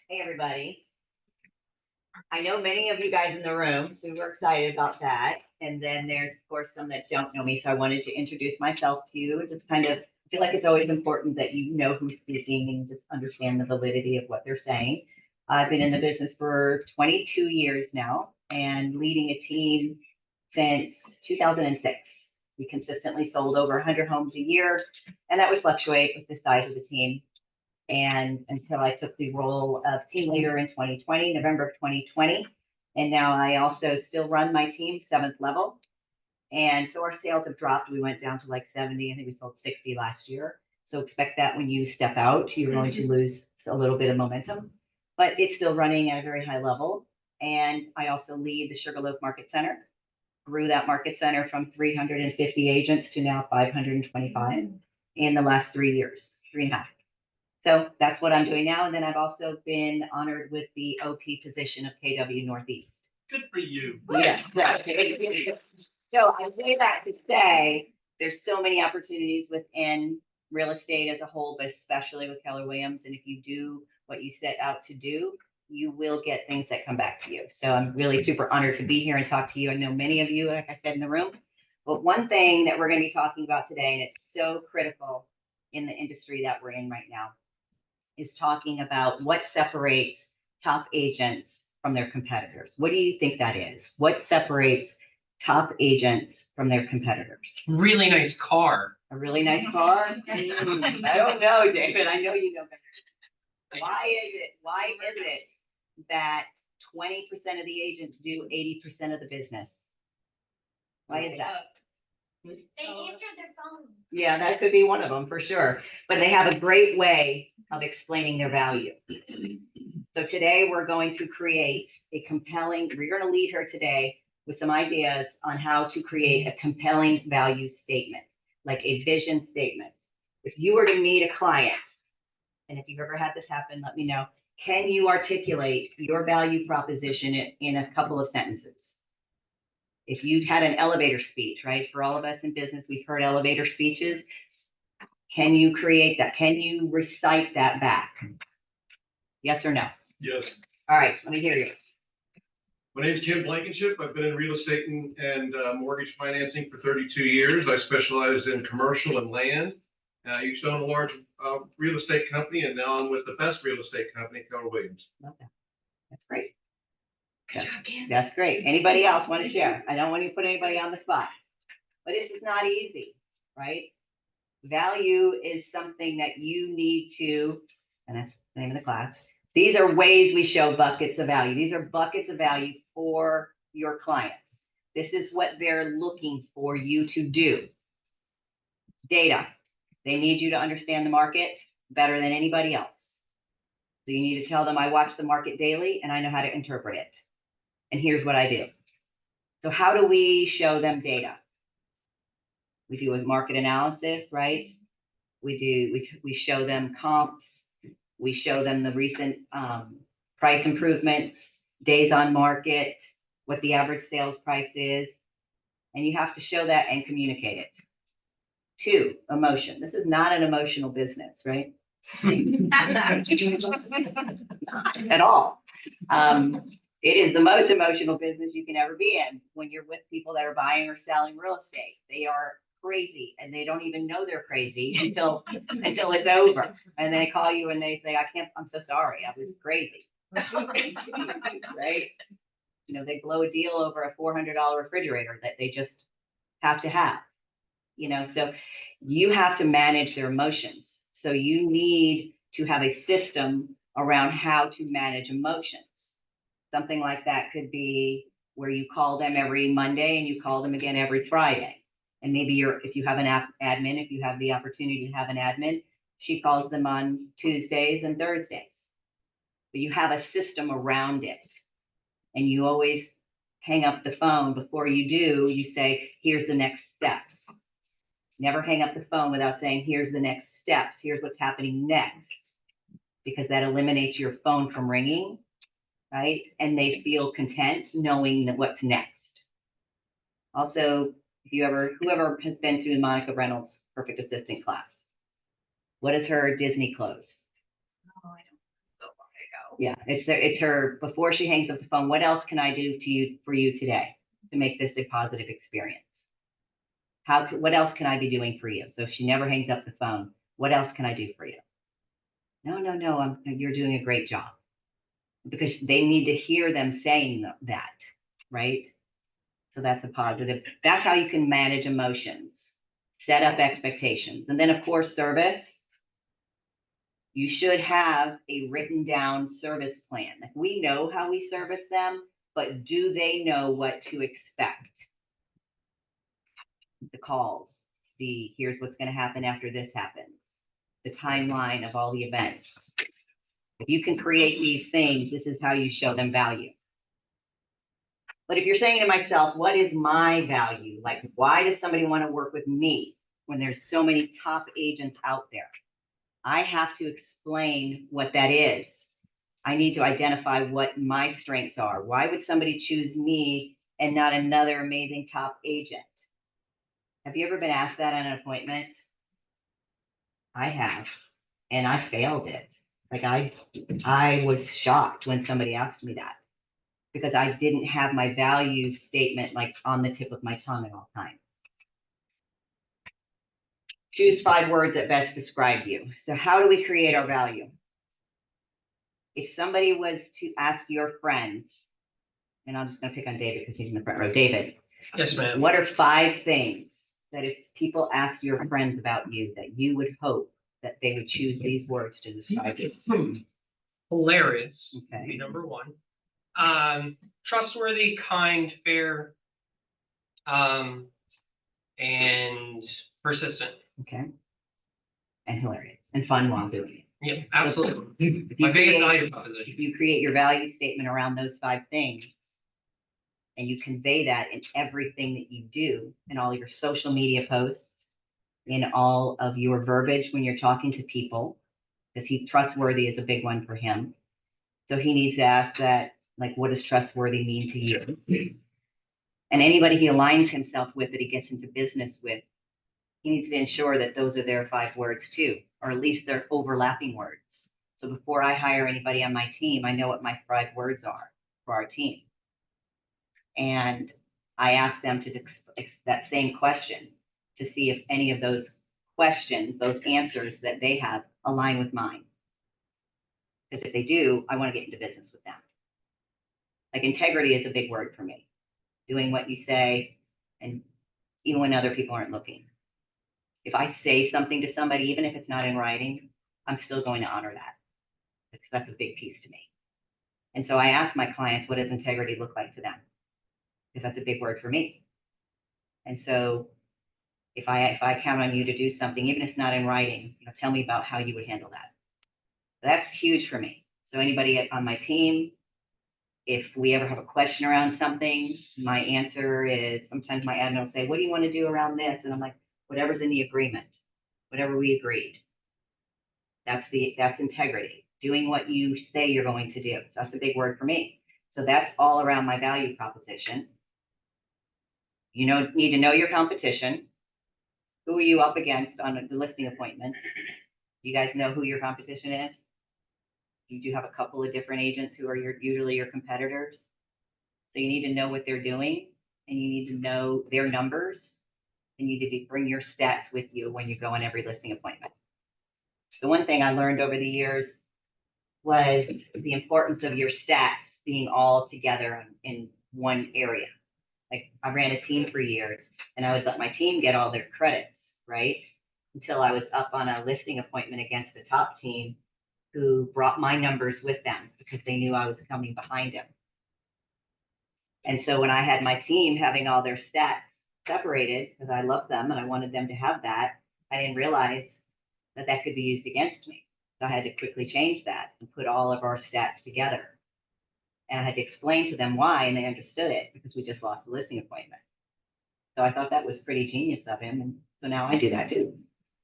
Hey, everybody. I know many of you guys in the room, so we're excited about that. And then there's, of course, some that don't know me. So I wanted to introduce myself to you and just kind of feel like it's always important that you know who's speaking and just understand the validity of what they're saying. I've been in the business for 22 years now and leading a team since 2006. We consistently sold over 100 homes a year, and that would fluctuate with the size of the team. And until I took the role of team leader in 2020, November of 2020. And now I also still run my team 7th level. And so our sales have dropped. We went down to like 70. I think we sold 60 last year. So expect that when you step out, you're going to lose a little bit of momentum, but it's still running at a very high level. And I also lead the Sugarloaf Market Center, grew that market center from 350 agents to now 525 in the last 3 years, 3.5. So that's what I'm doing now. And then I've also been honored with the OP position of KW Northeast. Good for you. Yeah, right. So I say that to say there's so many opportunities within real estate as a whole, but especially with Keller Williams. And if you do what you set out to do, you will get things that come back to you. So I'm really super honored to be here and talk to you. I know many of you, like I said, in the room. But one thing that we're going to be talking about today, and it's so critical in the industry that we're in right now, is talking about what separates top agents from their competitors. What do you think that is? What separates top agents from their competitors? Really nice car. A really nice car? I don't know, David. I know you know better. Why is it that 20% of the agents do 80% of the business? Why is that? They answer their phone. Yeah, that could be one of them for sure. But they have a great way of explaining their value. So today we're going to create a compelling, we're going to lead her today with some ideas on how to create a compelling value statement, like a vision statement. If you were to meet a client, and if you've ever had this happen, let me know. Can you articulate your value proposition in a couple of sentences? If you'd had an elevator speech, right? For all of us in business, we've heard elevator speeches. Can you create that? Can you recite that back? Yes or no? Yes. All right, let me hear yours. My name is Ken Blankenship. I've been in real estate and mortgage financing for 32 years. I specialize in commercial and land. I used to own a large real estate company, and now I'm with the best real estate company, Keller Williams. Love that. That's great. Good job, Ken. That's great. Anybody else want to share? I don't want to put anybody on the spot, but this is not easy, right? Value is something that you need to, and that's the name of the class. These are ways we show buckets of value. These are buckets of value for your clients. This is what they're looking for you to do. Data. They need you to understand the market better than anybody else. So you need to tell them, I watch the market daily and I know how to interpret it. And here's what I do. So how do we show them data? We do a market analysis, right? We show them comps. We show them the recent price improvements, days on market, what the average sales price is. And you have to show that and communicate it. 2, emotion. This is not an emotional business, right? Not at all. It is the most emotional business you can ever be in when you're with people that are buying or selling real estate. They are crazy and they don't even know they're crazy until it's over. And they call you and they say, I'm so sorry, I was crazy. Right? You know, they blow a deal over a $400 refrigerator that they just have to have. You know, so you have to manage their emotions. So you need to have a system around how to manage emotions. Something like that could be where you call them every Monday and you call them again every Friday. And maybe if you have an admin, if you have the opportunity to have an admin, she calls them on Tuesdays and Thursdays. But you have a system around it. And you always hang up the phone. Before you do, you say, here's the next steps. Never hang up the phone without saying, here's the next steps. Here's what's happening next. Because that eliminates your phone from ringing, right? And they feel content knowing that what's next. Also, whoever has been to Monica Reynolds' Perfect Assistant class, What is her Disney clothes? Oh, I don't, so long ago. Yeah, it's her, before she hangs up the phone, what else can I do for you today to make this a positive experience? What else can I be doing for you? So if she never hangs up the phone, what else can I do for you? No, you're doing a great job. Because they need to hear them saying that, right? So that's a positive. That's how you can manage emotions, set up expectations. And then of course, service. You should have a written down service plan. Like, we know how we service them, but do they know what to expect? The calls, here's what's going to happen after this happens, the timeline of all the events. If you can create these things, this is how you show them value. But if you're saying to myself, what is my value? Like, why does somebody want to work with me when there's so many top agents out there? I have to explain what that is. I need to identify what my strengths are. Why would somebody choose me and not another amazing top agent? Have you ever been asked that at an appointment? I have, and I failed it. Like, I was shocked when somebody asked me that, because I didn't have my value statement like on the tip of my tongue at all times. Choose 5 words that best describe you. So how do we create our value? If somebody was to ask your friend, and I'm just going to pick on David because he's in the front row. David, Yes, ma'am. what are 5 things that if people asked your friends about you, that you would hope that they would choose these words to describe you? Hilarious would be Okay. number 1. Trustworthy, kind, fair, and persistent. Okay. And hilarious and fun while doing it. Yeah, absolutely. If you My biggest create- value If proposition. you create your value statement around those 5 things, and you convey that in everything that you do, in all your social media posts, in all of your verbiage when you're talking to people, because trustworthy is a big one for him. So he needs to ask that, like, what does trustworthy mean to you? And anybody he aligns himself with, that he gets into business with, he needs to ensure that those are their 5 words too, or at least they're overlapping words. So before I hire anybody on my team, I know what my 5 words are for our team. And I ask them to that same question to see if any of those questions, those answers that they have, align with mine. Because if they do, I want to get into business with them. Like, integrity is a big word for me. Doing what you say, and even when other people aren't looking. If I say something to somebody, even if it's not in writing, I'm still going to honor that, because that's a big piece to me. And so I ask my clients, what does integrity look like to them? Because that's a big word for me. And so if I count on you to do something, even if it's not in writing, tell me about how you would handle that. That's huge for me. So anybody on my team, if we ever have a question around something, my answer is, sometimes my admin will say, what do you want to do around this? And I'm like, whatever's in the agreement, whatever we agreed. That's integrity, doing what you say you're going to do. So that's a big word for me. So that's all around my value proposition. You need to know your competition. Who are you up against on the listing appointments? You guys know who your competition is? You do have a couple of different agents who are usually your competitors. So you need to know what they're doing, and you need to know their numbers, and you need to bring your stats with you when you go on every listing appointment. So one thing I learned over the years was the importance of your stats being all together in one area. Like, I ran a team for years, and I would let my team get all their credits, right? Until I was up on a listing appointment against a top team who brought my numbers with them because they knew I was coming behind them. And so when I had my team having all their stats separated, because I loved them and I wanted them to have that, I didn't realize that that could be used against me. So I had to quickly change that and put all of our stats together. And I had to explain to them why, and they understood it, because we just lost a listing appointment. So I thought that was pretty genius of him. And so now I do that too,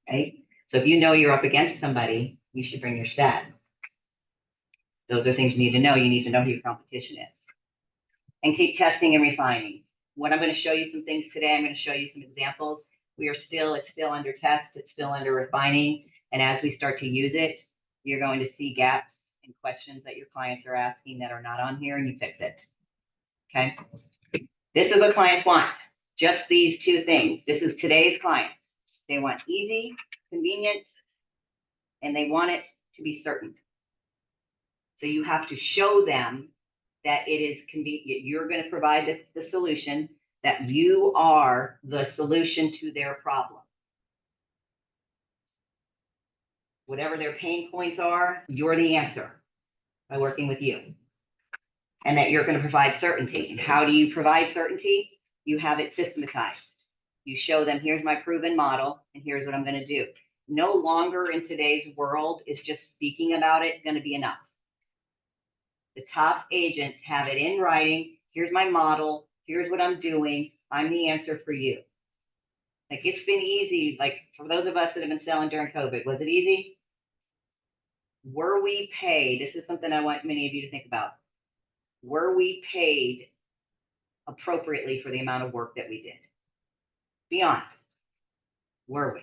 right? So if you know you're up against somebody, you should bring your stats. Those are things you need to know. You need to know who your competition is. And keep testing and refining. What I'm going to show you some things today, I'm going to show you some examples. It's still under test. It's still under refining. And as we start to use it, you're going to see gaps and questions that your clients are asking that are not on here, and you fix it. Okay? This is what clients want. Just these two things. This is today's clients. They want easy, convenient, and they want it to be certain. So you have to show them that it is convenient. You're going to provide the solution, that you are the solution to their problem. Whatever their pain points are, you're the answer by working with you. And that you're going to provide certainty. And how do you provide certainty? You have it systematized. You show them, here's my proven model, and here's what I'm going to do. No longer in today's world is just speaking about it going to be enough. The top agents have it in writing. Here's my model. Here's what I'm doing. I'm the answer for you. Like, it's been easy. Like, for those of us that have been selling during COVID, was it easy? Were we paid? This is something I want many of you to think about. Were we paid appropriately for the amount of work that we did? Be honest. Were we?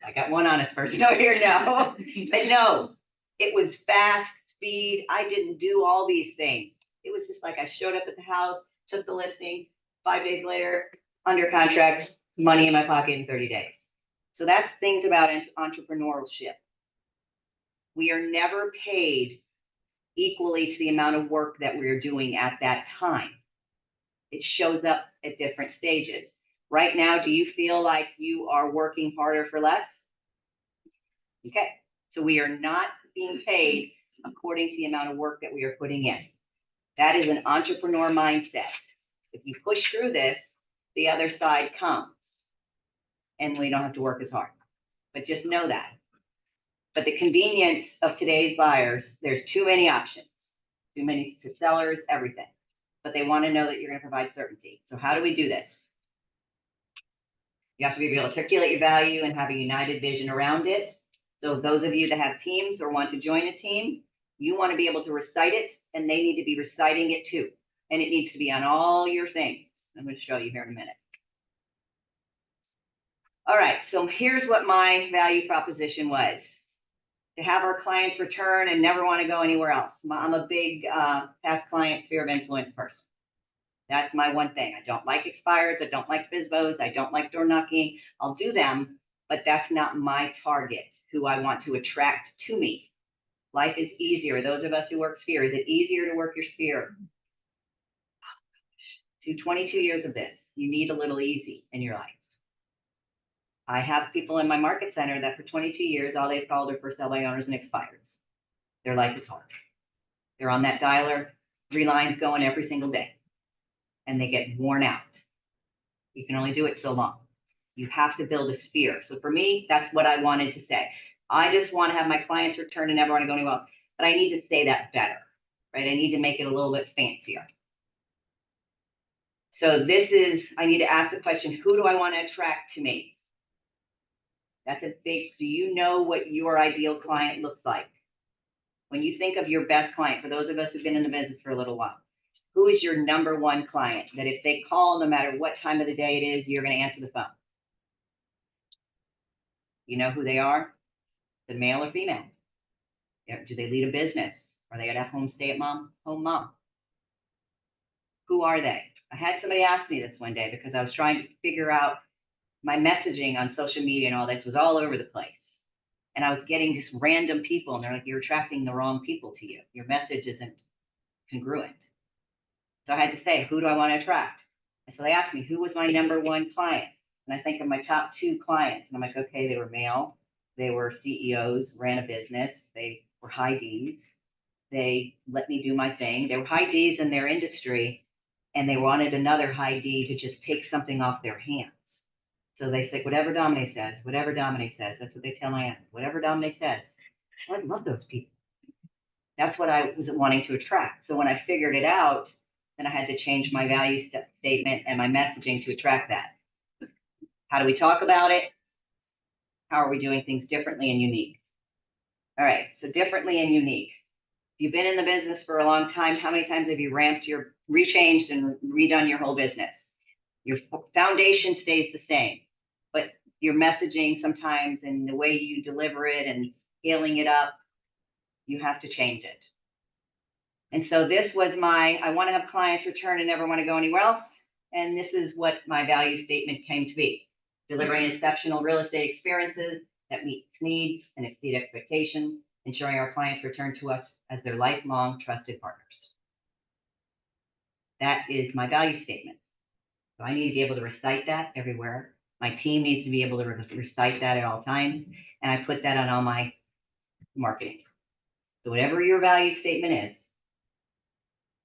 I got one honest person over here now. But no, it was fast speed. I didn't do all these things. It was just like I showed up at the house, took the listing, 5 days later, under contract, money in my pocket in 30 days. So that's things about entrepreneurship. We are never paid equally to the amount of work that we're doing at that time. It shows up at different stages. Right now, do you feel like you are working harder for less? Okay, so we are not being paid according to the amount of work that we are putting in. That is an entrepreneur mindset. If you push through this, the other side comes and we don't have to work as hard. But just know that. But the convenience of today's buyers, there's too many options, too many sellers, everything. But they want to know that you're going to provide certainty. So how do we do this? You have to be able to articulate your value and have a united vision around it. So those of you that have teams or want to join a team, you want to be able to recite it, and they need to be reciting it too. And it needs to be on all your things. I'm going to show you here in a minute. All right, so here's what my value proposition was. To have our clients return and never want to go anywhere else. I'm a big past client sphere of influence person. That's my one thing. I don't like expireds. I don't like FSBOs. I don't like door knocking. I'll do them, but that's not my target, who I want to attract to me. Life is easier. Those of us who work sphere, is it easier to work your sphere? Do 22 years of this. You need a little easy in your life. I have people in my market center that for 22 years, all they've called are for sell by owners and expireds. Their life is hard. They're on that dialer, 3 lines going every single day, and they get worn out. You can only do it so long. You have to build a sphere. So for me, that's what I wanted to say. I just want to have my clients return and never want to go anywhere else, but I need to say that better, right? I need to make it a little bit fancier. So this is, I need to ask the question, who do I want to attract to me? That's a big, do you know what your ideal client looks like? When you think of your best client, for those of us who've been in the business for a little while, who is your number one client that if they call, no matter what time of the day it is, you're going to answer the phone? You know who they are? The male or female? Do they lead a business? Are they at home stay-at-home mom? Who are they? I had somebody ask me this one day because I was trying to figure out my messaging on social media, and all this was all over the place. And I was getting just random people, and they're like, you're attracting the wrong people to you. Your message isn't congruent. So I had to say, who do I want to attract? And so they asked me, who was my number one client? And I think of my top 2 clients. And I'm like, okay, they were male. They were CEOs, ran a business. They were high Ds. They let me do my thing. They were high Ds in their industry, and they wanted another high D to just take something off their hands. So they said, whatever Dominai says, that's what they tell my aunt, whatever Dominai says. I love those people. That's what I was wanting to attract. So when I figured it out, then I had to change my value statement and my messaging to attract that. How do we talk about it? How are we doing things differently and unique? All right, so differently and unique. If you've been in the business for a long time, how many times have you rechanged and redone your whole business? Your foundation stays the same, but your messaging sometimes and the way you deliver it and scaling it up, you have to change it. And so this was I want to have clients return and never want to go anywhere else. And this is what my value statement came to be: delivering exceptional real estate experiences that meet needs and exceed expectations, ensuring our clients return to us as their lifelong trusted partners. That is my value statement. So I need to be able to recite that everywhere. My team needs to be able to recite that at all times. And I put that on all my marketing. So whatever your value statement is,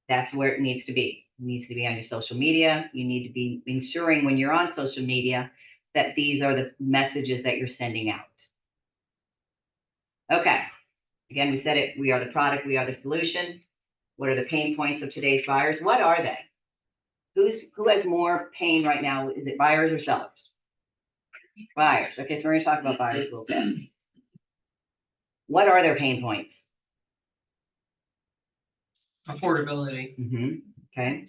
that's where it needs to be. It needs to be on your social media. You need to be ensuring when you're on social media that these are the messages that you're sending out. Okay. Again, we said it. We are the product. We are the solution. What are the pain points of today's buyers? What are they? Who has more pain right now? Is it buyers or sellers? Buyers. Okay, so we're going to talk about buyers a little bit. What are their pain points? Affordability. Okay.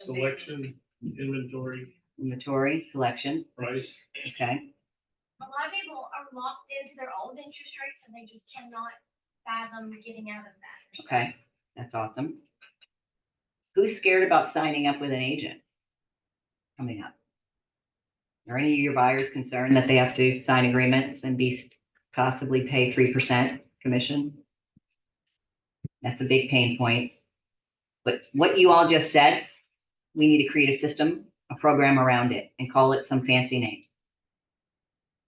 Selection, Inventory, selection. price. Okay. A lot of people are locked into their old interest rates and they just cannot fathom getting out of that. Okay. That's awesome. Who's scared about signing up with an agent coming up? Are any of your buyers concerned that they have to sign agreements and possibly pay 3% commission? That's a big pain point. But what you all just said, we need to create a system, a program around it, and call it some fancy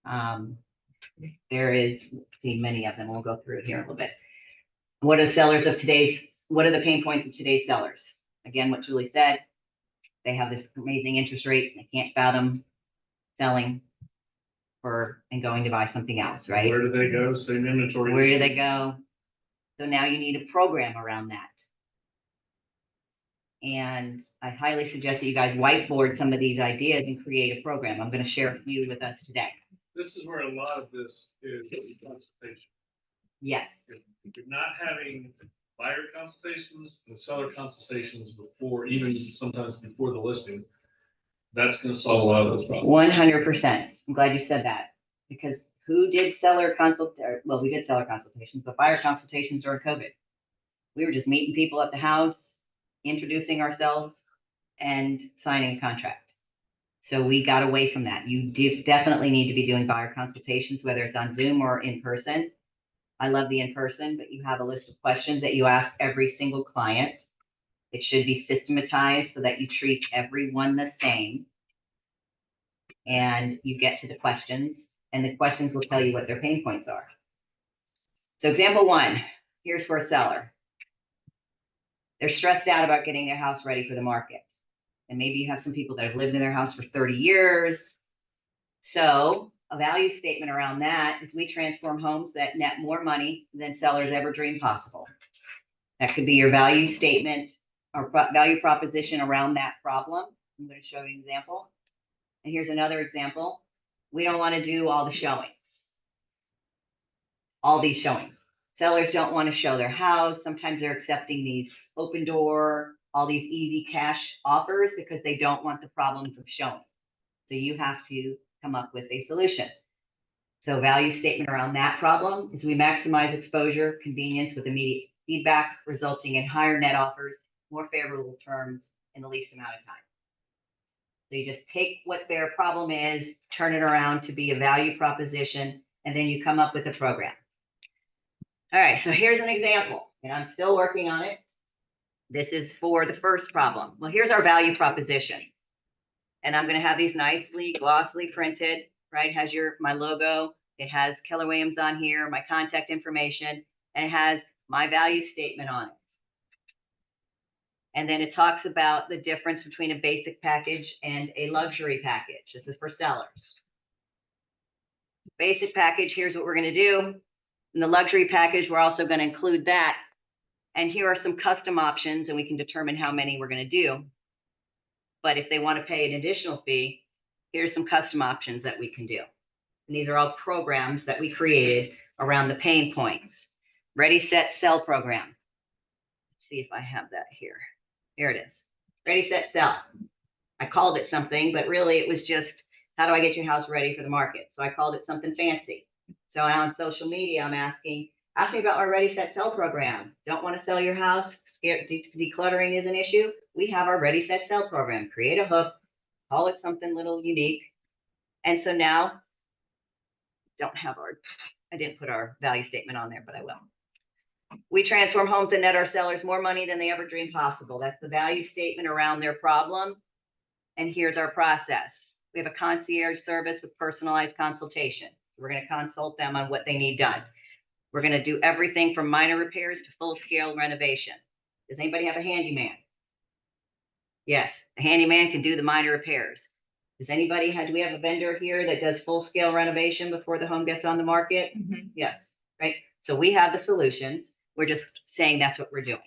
name. There is, see, many of them. We'll go through it here a little bit. What are the pain points of today's sellers? Again, what Julie said, they have this amazing interest rate. They can't fathom selling and going to buy something else, right? Where do they go? Same inventory. Where do they go? So now you need a program around that. And I highly suggest that you guys whiteboard some of these ideas and create a program. I'm going to share a few with us today. This is where a lot of this is consultation. Yes. If you're not having buyer consultations and seller consultations before, even sometimes before the listing, that's going to solve a lot of those problems. 100%. I'm glad you said that, because who did seller consultations? Well, we did seller consultations, but buyer consultations during COVID. We were just meeting people at the house, introducing ourselves, and signing a contract. So we got away from that. You definitely need to be doing buyer consultations, whether it's on Zoom or in person. I love the in person, but you have a list of questions that you ask every single client. It should be systematized so that you treat everyone the same. And you get to the questions, and the questions will tell you what their pain points are. So example one, here's for a seller. They're stressed out about getting their house ready for the market. And maybe you have some people that have lived in their house for 30 years. So a value statement around that is we transform homes that net more money than sellers ever dreamed possible. That could be your value statement or value proposition around that problem. I'm going to show you an example. And here's another example. We don't want to do all the showings. All these showings. Sellers don't want to show their house. Sometimes they're accepting these open door, all these easy cash offers because they don't want the problems of showing. So you have to come up with a solution. So value statement around that problem is we maximize exposure, convenience with immediate feedback, resulting in higher net offers, more favorable terms in the least amount of time. So you just take what their problem is, turn it around to be a value proposition, and then you come up with a program. All right, so here's an example, and I'm still working on it. This is for the first problem. Well, here's our value proposition. And I'm going to have these nicely, glossily printed, right? It has my logo. It has Keller Williams on here, my contact information, and it has my value statement on it. And then it talks about the difference between a basic package and a luxury package. This is for sellers. Basic package, here's what we're going to do. In the luxury package, we're also going to include that. And here are some custom options, and we can determine how many we're going to do. But if they want to pay an additional fee, here's some custom options that we can do. And these are all programs that we created around the pain points. Ready, set, sell program. Let's see if I have that here. Here it is. Ready, set, sell. I called it something, but really it was just How do I get your house ready for the market? So I called it something fancy. So on social media, I'm asking, ask me about our Ready Set Sell program. Don't want to sell your house? Scared decluttering is an issue? We have our Ready Set Sell program. Create a hook, call it something little unique. And so now, I didn't put our value statement on there, but I will. We transform homes and net our sellers more money than they ever dreamed possible. That's the value statement around their problem. And here's our process. We have a concierge service with personalized consultation. We're going to consult them on what they need done. We're going to do everything from minor repairs to full-scale renovation. Does anybody have a handyman? Yes, a handyman can do the minor repairs. Do we have a vendor here that does full-scale renovation before the home gets on the market? Yes, right? So we have the solutions. We're just saying that's what we're doing.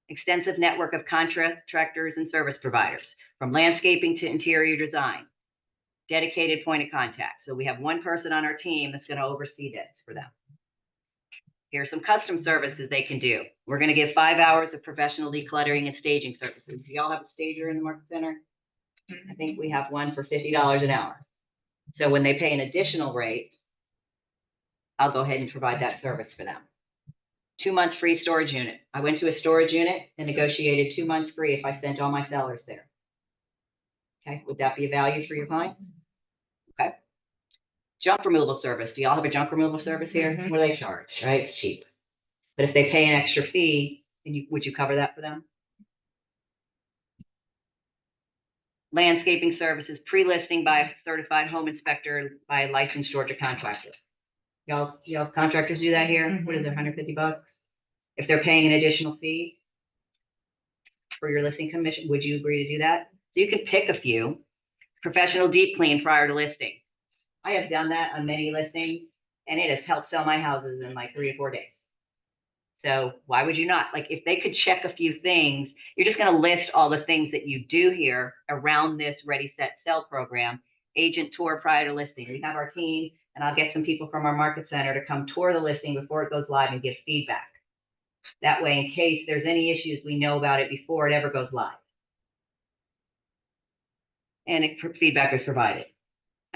Extensive network of contractors and service providers, from landscaping to interior design. Dedicated point of contact. So we have one person on our team that's going to oversee this for them. Here's some custom services they can do. We're going to give 5 hours of professional decluttering and staging services. Do y'all have a stager in the market center? I think we have one for $50 an hour. So when they pay an additional rate, I'll go ahead and provide that service for them. 2 months free storage unit. I went to a storage unit and negotiated 2 months free if I sent all my sellers there. Okay, would that be a value for your client? Okay. Junk removal service. Do y'all have a junk removal service here? What do they charge? Right, it's cheap. But if they pay an extra fee, would you cover that for them? Landscaping services, pre-listing by a certified home inspector by a licensed Georgia contractor. Y'all contractors do that here? What is it, $150? If they're paying an additional fee for your listing commission, would you agree to do that? So you can pick a few. Professional deep clean prior to listing. I have done that on many listings, and it has helped sell my houses in like 3 or 4 days. So why would you not? Like, if they could check a few things, you're just going to list all the things that you do here around this Ready, Set, Sell program. Agent tour prior to listing. We have our team, and I'll get some people from our market center to come tour the listing before it goes live and give feedback. That way, in case there's any issues, we know about it before it ever goes live. And feedback is provided.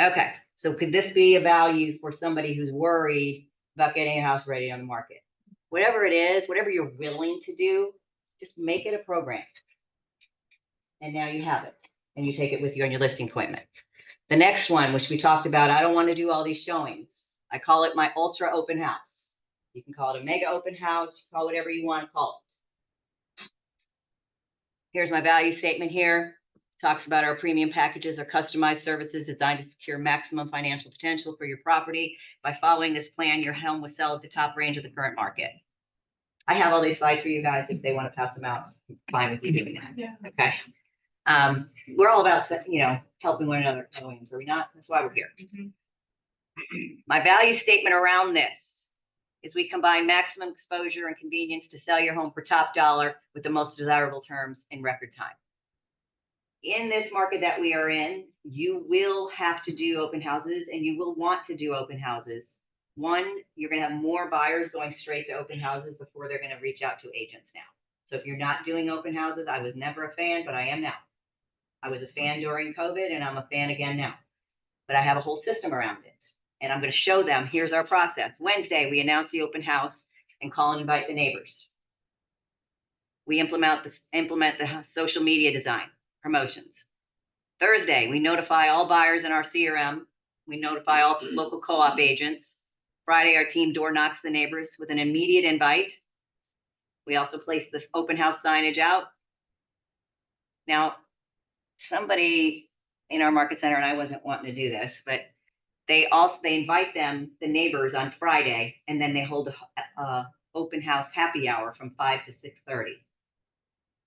Okay, so could this be a value for somebody who's worried about getting a house ready on the market? Whatever it is, whatever you're willing to do, just make it a program. And now you have it, and you take it with you on your listing appointment. The next one, which we talked about, I don't want to do all these showings. I call it my ultra open house. You can call it a mega open house, call whatever you want to call it. Here's my value statement here. Talks about our premium packages are customized services designed to secure maximum financial potential for your property. By following this plan, your home will sell at the top range of the current market. I have all these slides for you guys. If they want to pass them out, I'm fine with you doing that. Yeah. Okay. We're all about, helping one another. Are we not? That's why we're here. My value statement around this is we combine maximum exposure and convenience to sell your home for top dollar with the most desirable terms in record time. In this market that we are in, you will have to do open houses, and you will want to do open houses. One, you're going to have more buyers going straight to open houses before they're going to reach out to agents now. So if you're not doing open houses, I was never a fan, but I am now. I was a fan during COVID, and I'm a fan again now. But I have a whole system around it, and I'm going to show them. Here's our process. Wednesday, we announce the open house and call and invite the neighbors. We implement the social media design. Promotions. Thursday, we notify all buyers in our CRM. We notify all local co-op agents. Friday, our team door knocks the neighbors with an immediate invite. We also place this open house signage out. Now, somebody in our market center, and I wasn't wanting to do this, but they invite the neighbors on Friday, and then they hold a open house happy hour from 5 to 6:30.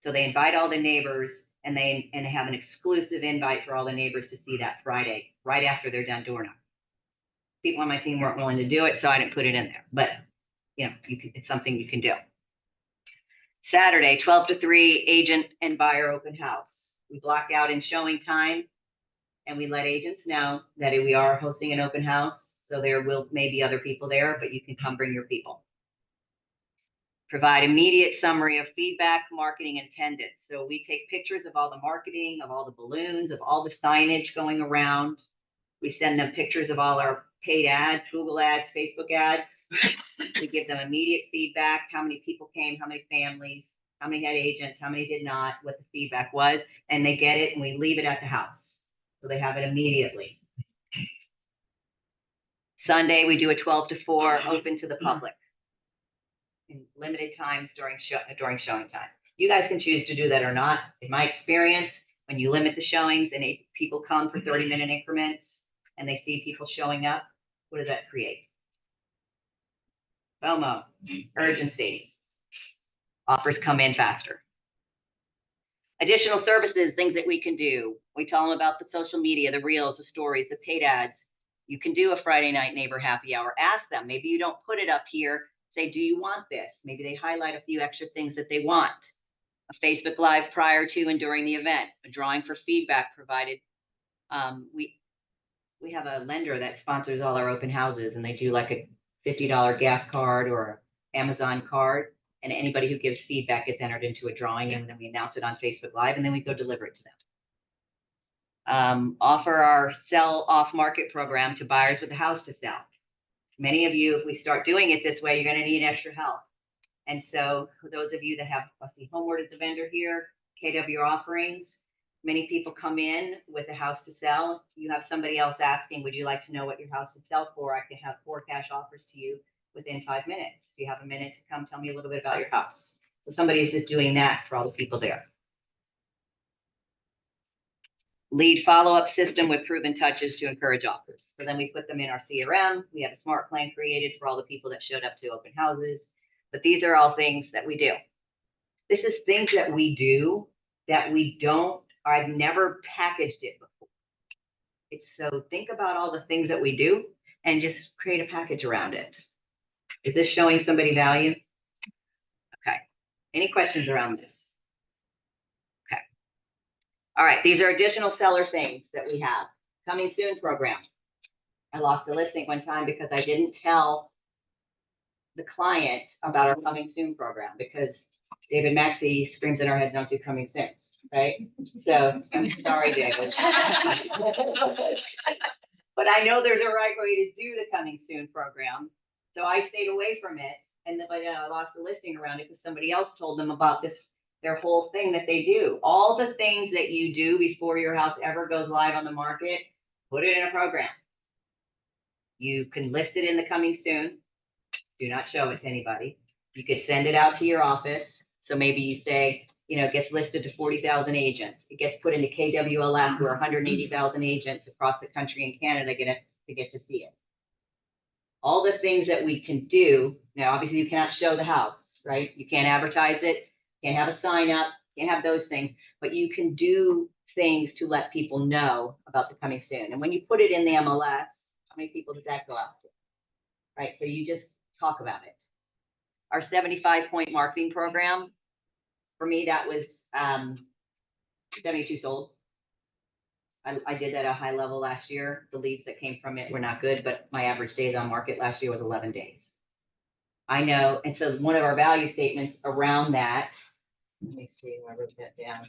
So they invite all the neighbors, and they have an exclusive invite for all the neighbors to see that Friday, right after they're done door knocking. People on my team weren't willing to do it, so I didn't put it in there. But it's something you can do. Saturday, 12 to 3, agent and buyer open house. We block out in showing time, and we let agents know that we are hosting an open house. So there may be other people there, but you can come bring your people. Provide immediate summary of feedback, marketing, and attendance. So we take pictures of all the marketing, of all the balloons, of all the signage going around. We send them pictures of all our paid ads, Google ads, Facebook ads. We give them immediate feedback, how many people came, how many families, how many had agents, how many did not, what the feedback was, and they get it and we leave it at the house. So they have it immediately. Sunday, we do a 12 to 4 open to the public in limited times during showing time. You guys can choose to do that or not. In my experience, when you limit the showings and people come for 30-minute increments and they see people showing up, what does that create? FOMO, urgency. Offers come in faster. Additional services, things that we can do. We tell them about the social media, the reels, the stories, the paid ads. You can do a Friday night neighbor happy hour. Ask them. Maybe you don't put it up here. Say, do you want this? Maybe they highlight a few extra things that they want. A Facebook Live prior to and during the event. A drawing for feedback provided. We have a lender that sponsors all our open houses, and they do like a $50 gas card or Amazon card. And anybody who gives feedback gets entered into a drawing, and then we announce it on Facebook Live, and then we go deliver it to them. Offer our sell off market program to buyers with a house to sell. Many of you, if we start doing it this way, you're going to need extra help. And so for those of you that have, let's see, Homeward is a vendor here, KW offerings, many people come in with a house to sell. You have somebody else asking, would you like to know what your house would sell for? I can have 4 cash offers to you within 5 minutes. Do you have a minute to come tell me a little bit about your house? So somebody's just doing that for all the people there. Lead follow-up system with proven touches to encourage offers. So then we put them in our CRM. We have a smart plan created for all the people that showed up to open houses. But these are all things that we do. This is things that we do that we don't, or I've never packaged it before. It's so think about all the things that we do and just create a package around it. Is this showing somebody value? Okay. Any questions around this? Okay. All right. These are additional seller things that we have. Coming soon program. I lost a listing one time because I didn't tell the client about our coming soon program because David Maxey screams in our heads, don't do coming soon, right? So I'm sorry, David. But I know there's a right way to do the coming soon program. So I stayed away from it. And then I lost a listing around it because somebody else told them about this, their whole thing that they do. All the things that you do before your house ever goes live on the market, put it in a program. You can list it in the coming soon. Do not show it to anybody. You could send it out to your office. So maybe you say, you know, it gets listed to 40,000 agents. It gets put into KWLF where 180,000 agents across the country and Canada get to see it. All the things that we can do. Now, obviously you cannot show the house, right? You can't advertise it. Can't have a sign up. Can't have those things, but you can do things to let people know about the coming soon. And when you put it in the MLS, how many people does that go out to? Right. So you just talk about it. Our 75-point marketing program, for me, that was 72 sold. I did that at a high level last year. The leads that came from it were not good, but my average days on market last year was 11 days. I know. And so one of our value statements around that, let me see, I wrote that down,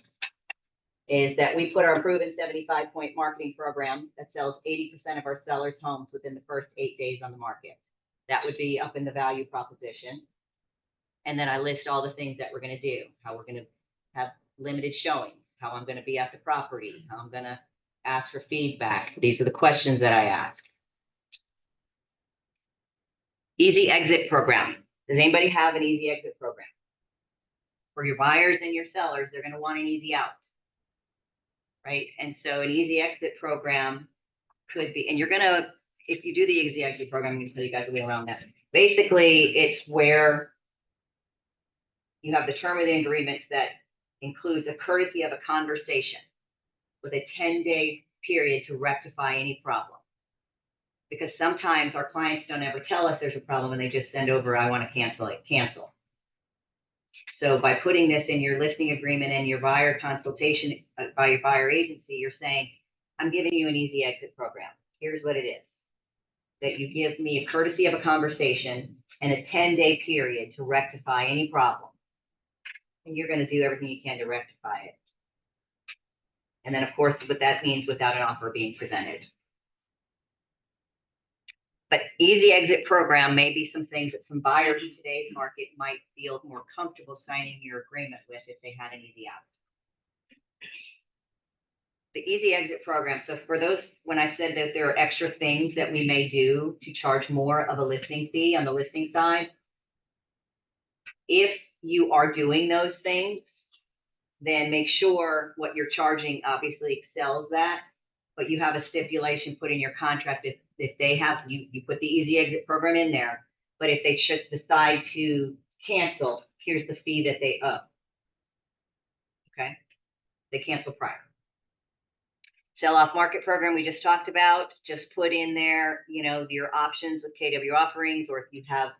is that we put our proven 75-point marketing program that sells 80% of our sellers' homes within the first 8 days on the market. That would be up in the value proposition. And then I list all the things that we're going to do, how we're going to have limited showings, how I'm going to be at the property, how I'm going to ask for feedback. These are the questions that I ask. Easy exit program. Does anybody have an easy exit program? For your buyers and your sellers, they're going to want an easy out, right? And so an easy exit program could be, and you're going to, if you do the easy exit program, I'm going to tell you guys a way around that. Basically, it's where you have the term of the agreement that includes a courtesy of a conversation with a 10-day period to rectify any problem. Because sometimes our clients don't ever tell us there's a problem and they just send over, I want to cancel it, cancel. So by putting this in your listing agreement and your buyer consultation by your buyer agency, you're saying, I'm giving you an easy exit program. Here's what it is. That you give me a courtesy of a conversation and a 10-day period to rectify any problem. And you're gonna do everything you can to rectify it. And then, of course, what that means without an offer being presented. But easy exit program may be some things that some buyers in today's market might feel more comfortable signing your agreement with if they had an easy out. The easy exit program. So for those, when I said that there are extra things that we may do to charge more of a listing fee on the listing side, if you are doing those things, then make sure what you're charging obviously excels that, but you have a stipulation put in your contract if they have, you put the easy exit program in there, but if they should decide to cancel, here's the fee that they owe. Okay, they cancel prior. Sell off market program we just talked about, just put in there, you know, your options with KW offerings, or if you have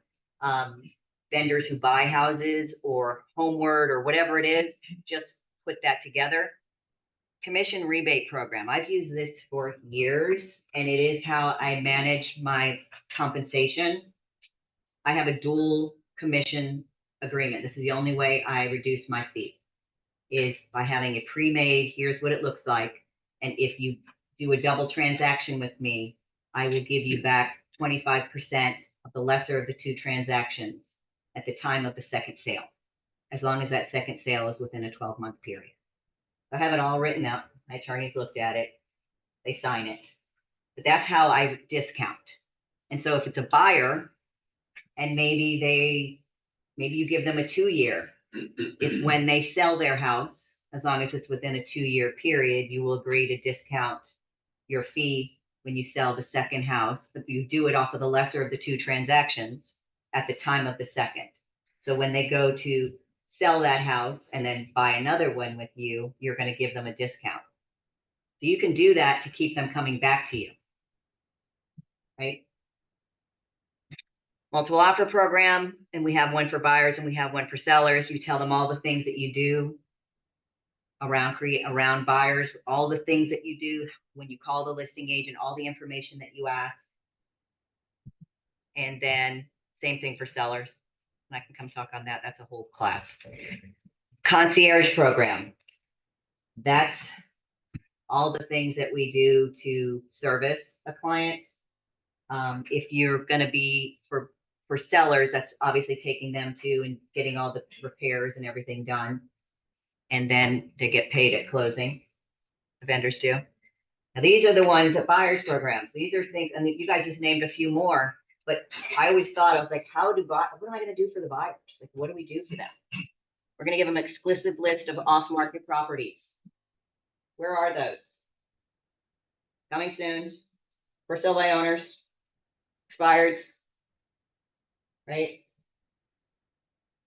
vendors who buy houses or Homeward or whatever it is, just put that together. Commission rebate program. I've used this for years, and it is how I manage my compensation. I have a dual commission agreement. This is the only way I reduce my fee, is by having a pre-made, here's what it looks like. And if you do a double transaction with me, I will give you back 25% of the lesser of the two transactions at the time of the second sale, as long as that second sale is within a 12-month period. I have it all written up. My attorneys looked at it. They sign it. But that's how I discount. And so if it's a buyer and maybe you give them a 2-year, if when they sell their house, as long as it's within a 2-year period, you will agree to discount your fee when you sell the second house, but you do it off of the lesser of the two transactions at the time of the second. So when they go to sell that house and then buy another one with you, you're going to give them a discount. So you can do that to keep them coming back to you, right? Multiple offer program, and we have one for buyers and we have one for sellers. You tell them all the things that you do around buyers, all the things that you do when you call the listing agent, all the information that you ask. And then same thing for sellers. And I can come talk on that. That's a whole class. Concierge program. That's all the things that we do to service a client. If you're going to be for sellers, that's obviously taking them to and getting all the repairs and everything done. And then they get paid at closing. The vendors do. Now, these are the ones that buyers programs. These are things, and you guys just named a few more, but I always thought, I was like, what am I going to do for the buyers? Like, what do we do for them? We're going to give them an exclusive list of off-market properties. Where are those? Coming soon. For sale by owners. Expireds. Right?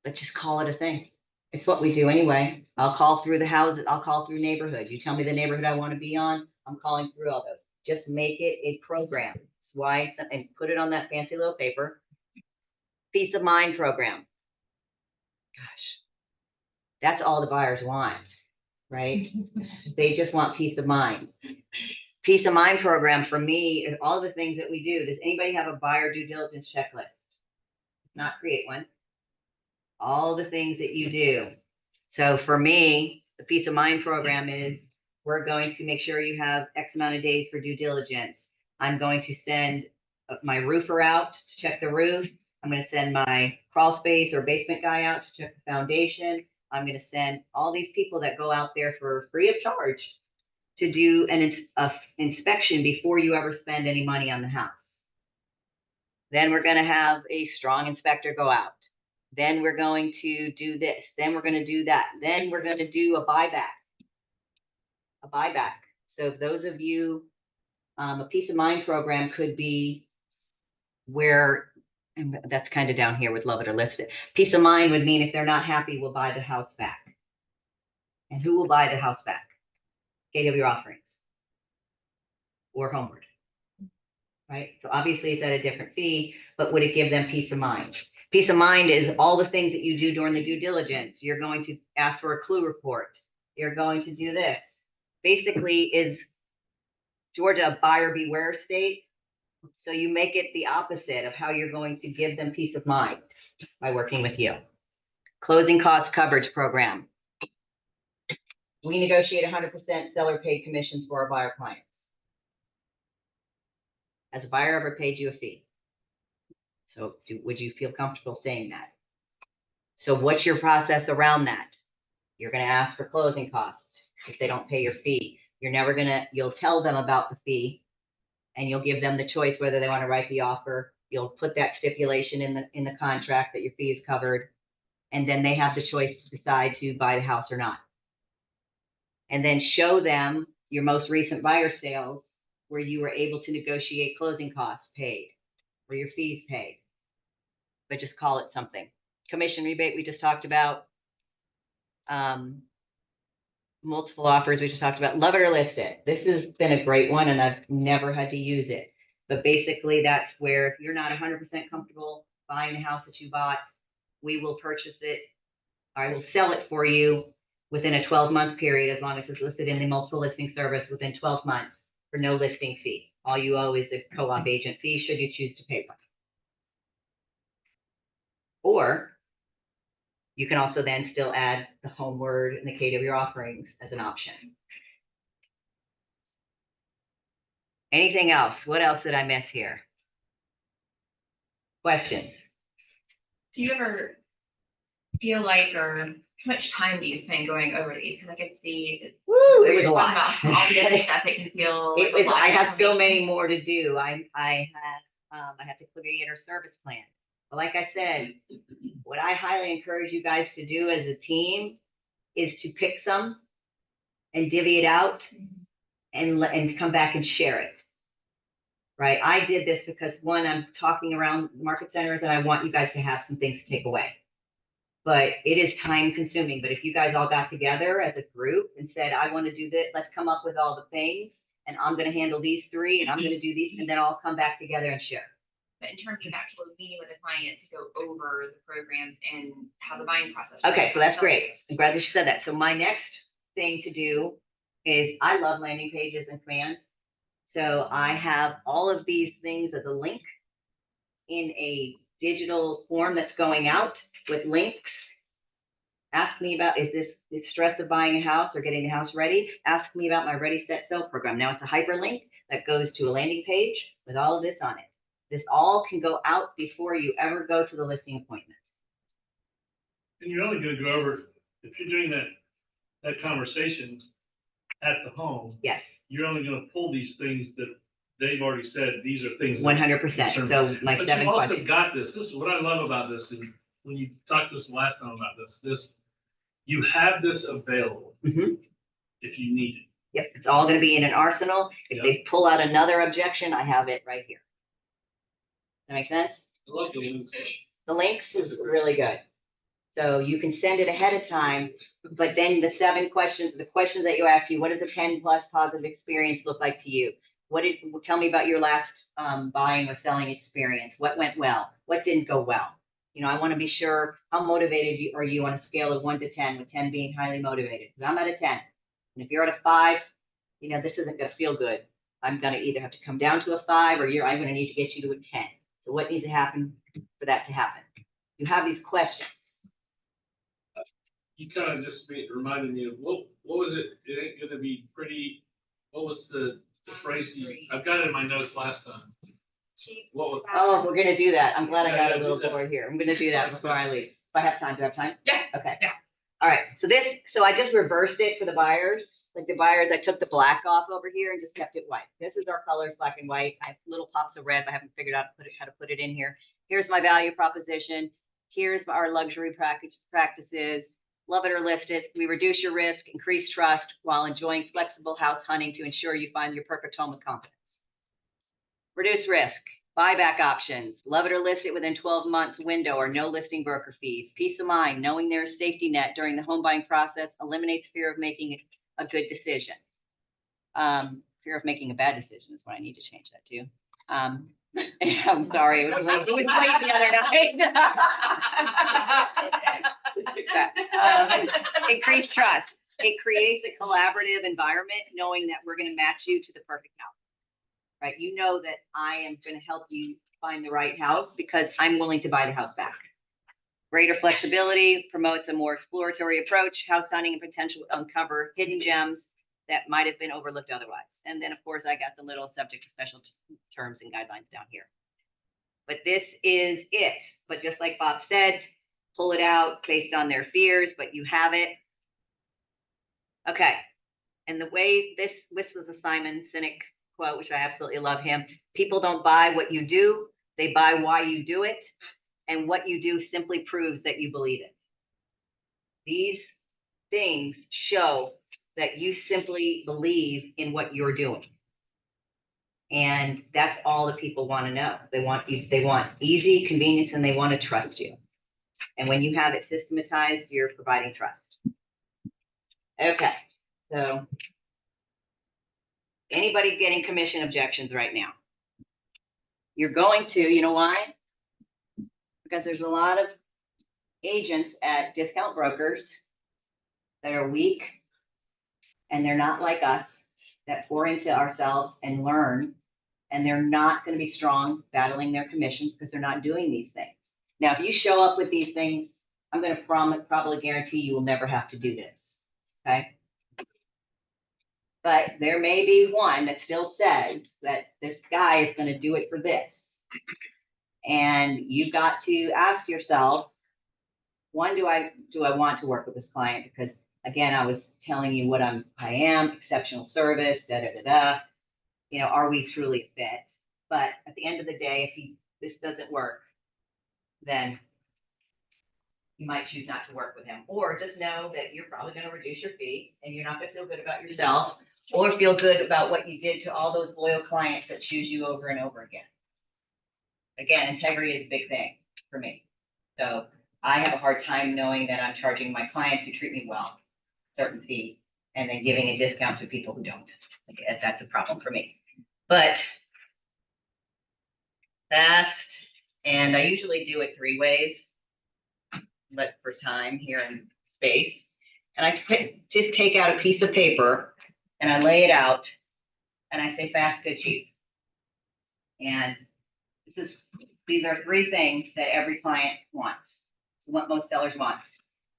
Let's just call it a thing. It's what we do anyway. I'll call through the houses. I'll call through neighborhoods. You tell me the neighborhood I want to be on. I'm calling through all those. Just make it a program. That's why, and put it on that fancy little paper. Peace of mind program. Gosh, that's all the buyers want, right? They just want peace of mind. Peace of mind program for me is all the things that we do. Does anybody have a buyer due diligence checklist? If not, create one. All the things that you do. So for me, the peace of mind program is we're going to make sure you have X amount of days for due diligence. I'm going to send my roofer out to check the roof. I'm going to send my crawl space or basement guy out to check the foundation. I'm going to send all these people that go out there for free of charge to do an inspection before you ever spend any money on the house. Then we're going to have a strong inspector go out. Then we're going to do this. Then we're going to do that. Then we're going to do a buyback. A buyback. So those of you, a peace of mind program could be where, and that's kind of down here with love it or list it. Peace of mind would mean if they're not happy, we'll buy the house back. And who will buy the house back? KW offerings or Homeward, right? So obviously it's at a different fee, but would it give them peace of mind? Peace of mind is all the things that you do during the due diligence. You're going to ask for a clue report. You're going to do this. Basically, is Georgia a buyer beware state? So you make it the opposite of how you're going to give them peace of mind by working with you. Closing cost coverage program. We negotiate 100% seller paid commissions for our buyer clients. Has a buyer ever paid you a fee? So would you feel comfortable saying that? So what's your process around that? You're going to ask for closing costs if they don't pay your fee. You'll tell them about the fee and you'll give them the choice whether they want to write the offer. You'll put that stipulation in the contract that your fee is covered. And then they have the choice to decide to buy the house or not. And then show them your most recent buyer sales where you were able to negotiate closing costs paid or your fees paid, but just call it something. Commission rebate, we just talked about. Multiple offers, we just talked about. Love it or list it. This has been a great one and I've never had to use it. But basically that's where if you're not 100% comfortable buying the house that you bought, we will purchase it. I will sell it for you within a 12-month period, as long as it's listed in the multiple listing service within 12 months for no listing fee. All you owe is a co-op agent fee should you choose to pay one. Or you can also then still add the homeward and the KW offerings as an option. Anything else? What else did I miss here? Questions? Do you ever feel like, or how much time do you spend going over these? Because I could see. Woo, it was a lot. All the other stuff, it can feel. Like a lot I of have so information. many more to do. I have to create a service plan. But like I said, what I highly encourage you guys to do as a team is to pick some and divvy it out and come back and share it. Right? I did this because one, I'm talking around market centers and I want you guys to have some things to take away. But it is time consuming. But if you guys all got together as a group and said, I want to do this, let's come up with all the things and I'm going to handle these three and I'm going to do these and then I'll come back together and share. But in terms of actual meeting with a client to go over the programs and how the buying process. Okay, works, so that's how great. I'm glad that you said that. So my next thing to do is I love landing pages and command. So I have all of these things as a link in a digital form that's going out with links. Ask me about, is this the stress of buying a house or getting the house ready? Ask me about my Ready, Set, Sell program. Now it's a hyperlink that goes to a landing page with all of this on it. This all can go out before you ever go to the listing appointment. And you're only gonna go over, if you're doing that conversation at the home, Yes, you're only gonna pull these things that they've already said, these are things. that 100%. concern So me. my But 7 you've also questions. got this. This is what I love about this is when you talked to us last time about this, you have this available Mhm. if you need it. Yep, it's all going to be in an arsenal. If Yep. they pull out another objection, I have it right here. That make sense? I love the links. The links is really good. So you can send it ahead of time, but then the 7 questions, the questions that you ask you, what does a 10+ positive experience look like to you? Tell me about your last buying or selling experience. What went well? What didn't go well? You know, I want to be sure how motivated are you on a scale of 1 to 10, with 10 being highly motivated. Because I'm at a 10. And if you're at a 5, you know, this isn't going to feel good. I'm going to either have to come down to a 5 or I'm going to need to get you to a 10. So what needs to happen for that to happen? You have these questions. You kind of just reminded me of what was it? It ain't gonna be pretty. What was the phrase? I've got it in my notes last time. Cheap. What was? Oh, we're gonna do that. I'm glad I got a Yeah, little do that. board here. I'm gonna do that before I leave. If I have time, do I have time? Yeah. Okay. Yeah. All right, so I just reversed it for the buyers. Like the buyers, I took the black off over here and just kept it white. This is our colors, black and white. I have little pops of red, but I haven't figured out how to put it in here. Here's my value proposition. Here's our luxury practices. Love it or list it. We reduce your risk, increase trust while enjoying flexible house hunting to ensure you find your perfect home with confidence. Reduce risk, buyback options, love it or list it within 12 months window or no listing broker fees. Peace of mind, knowing there's safety net during the home buying process eliminates fear of making a good decision. Fear of making a bad decision is what I need to change that to. I'm sorry, it was late the other night. Increase trust. It creates a collaborative environment knowing that we're going to match you to the perfect house. right? You know that I am going to help you find the right house because I'm willing to buy the house back. Greater flexibility promotes a more exploratory approach, house hunting and potential to uncover hidden gems that might have been overlooked otherwise. And then, of course, I got the little subject to special terms and guidelines down here. But this is it. But just like Bob said, pull it out based on their fears, but you have it. Okay. And the way this was a Simon Sinek quote, which I absolutely love him. People don't buy what you do, they buy why you do it. And what you do simply proves that you believe it. These things show that you simply believe in what you're doing. And that's all that people want to know. They want easy, convenience, and they want to trust you. And when you have it systematized, you're providing trust. Okay, so anybody getting commission objections right now? You're going to, you know why? Because there's a lot of agents at discount brokers that are weak and they're not like us that pour into ourselves and learn, and they're not going to be strong battling their commission because they're not doing these things. Now, if you show up with these things, I'm going to probably guarantee you will never have to do this. Okay. But there may be one that still says that this guy is going to do it for this. And you've got to ask yourself, one, do I want to work with this client? Because again, I was telling you what I am, exceptional service, You know, are we truly fit? But at the end of the day, if this doesn't work, then you might choose not to work with him. Or just know that you're probably going to reduce your fee and you're not going to feel good about yourself or feel good about what you did to all those loyal clients that choose you over and over again. Again, integrity is a big thing for me. So I have a hard time knowing that I'm charging my clients who treat me well a certain fee and then giving a discount to people who don't. That's a problem for me. But fast, and I usually do it 3 ways, but for time here in space. And I just take out a piece of paper and I lay it out and I say fast, good, cheap. And these are 3 things that every client wants. It's what most sellers want.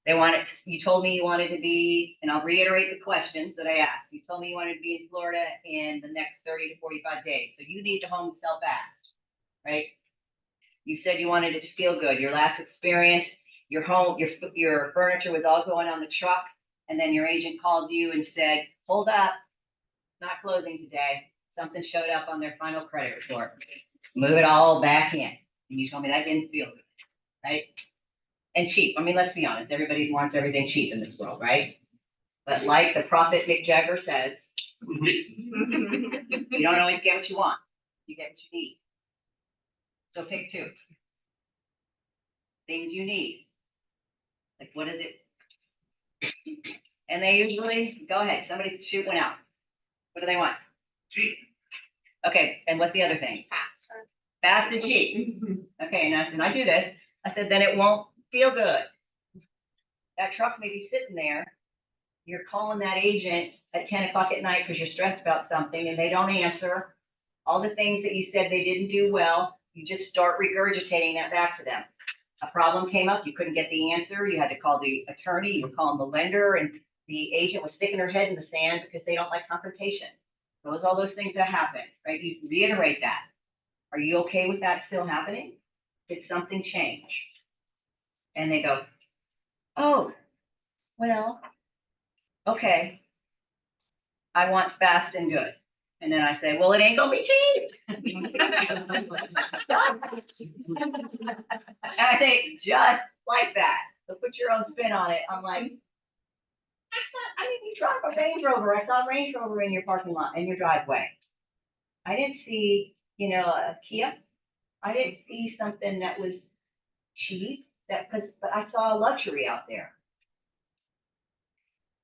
They want it. You told me you wanted to be, and I'll reiterate the questions that I asked. You told me you wanted to be in Florida in the next 30 to 45 days. So you need the home to sell fast, right? You said you wanted it to feel good. Your last experience, your home, your furniture was all going on the truck. And then your agent called you and said, hold up, not closing today. Something showed up on their final credit report. Move it all back in. And you told me that didn't feel good, right? And cheap. I mean, let's be honest. Everybody wants everything cheap in this world, right? But like the prophet Mick Jagger says, you don't always get what you want. You get what you need. So pick 2 things you need. Like, what is it? And they usually, go ahead, somebody shoot one out. What do they want? Cheap. Okay, and what's the other thing? Fast and cheap. Okay, and I do this. I said, then it won't feel good. That truck may be sitting there. You're calling that agent at 10 o'clock at night because you're stressed about something and they don't answer. All the things that you said they didn't do well, you just start regurgitating that back to them. A problem came up, you couldn't get the answer, you had to call the attorney, you were calling the lender, and the agent was sticking her head in the sand because they don't like confrontation. All those things that happen, right? You reiterate that. Are you okay with that still happening? Did something change? And they go, oh, well, okay. I want fast and good. And then I say, well, it ain't gonna be cheap. And I think just like that. So put your own spin on it. I'm like, that's not, I mean, you drive a Range Rover. I saw a Range Rover in your parking lot, in your driveway. I didn't see, a Kia. I didn't see something that was cheap, but I saw a luxury out there.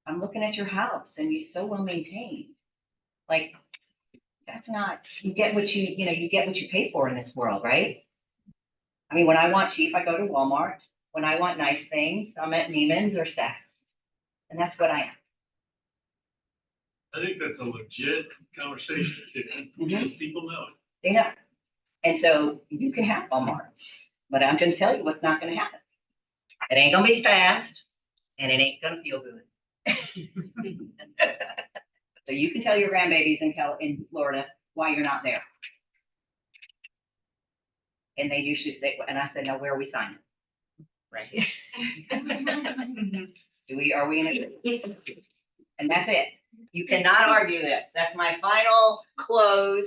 I'm looking at your house and you're so well maintained. Like, that's not, you get what you get what you pay for in this world, right? I mean, when I want cheap, I go to Walmart. When I want nice things, I'm at Neiman's or Saks. And that's what I am. I think that's a legit conversation, because people know it. They know. And so you can have Walmart, but I'm gonna tell you what's not gonna happen. It ain't gonna be fast and it ain't gonna feel good. So you can tell your grandbabies in Florida why you're not there. And they usually say, and I said, no, where are we signing? Right here. Are we in it? And that's it. You cannot argue this. That's my final close.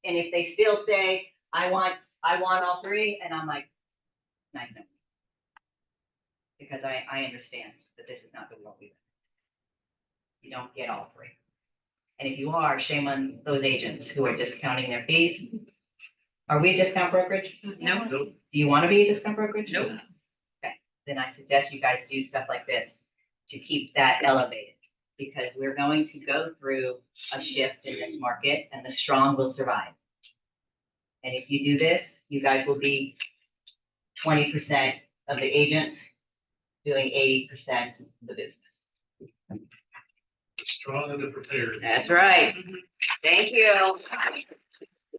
And if they still say, I want all three, and I'm like, nice. No. Because I understand that this is not the world we live in. You don't get all three. And if you are, shame on those agents who are discounting their fees. Are we a discount brokerage? No. Nope. Do you want to be a discount brokerage? Nope. Okay, then I suggest you guys do stuff like this to keep that elevated. Because we're going to go through a shift in this market and the strong will survive. And if you do this, you guys will be 20% of the agents doing 80% of the business. Strong and prepared. That's right. Thank you.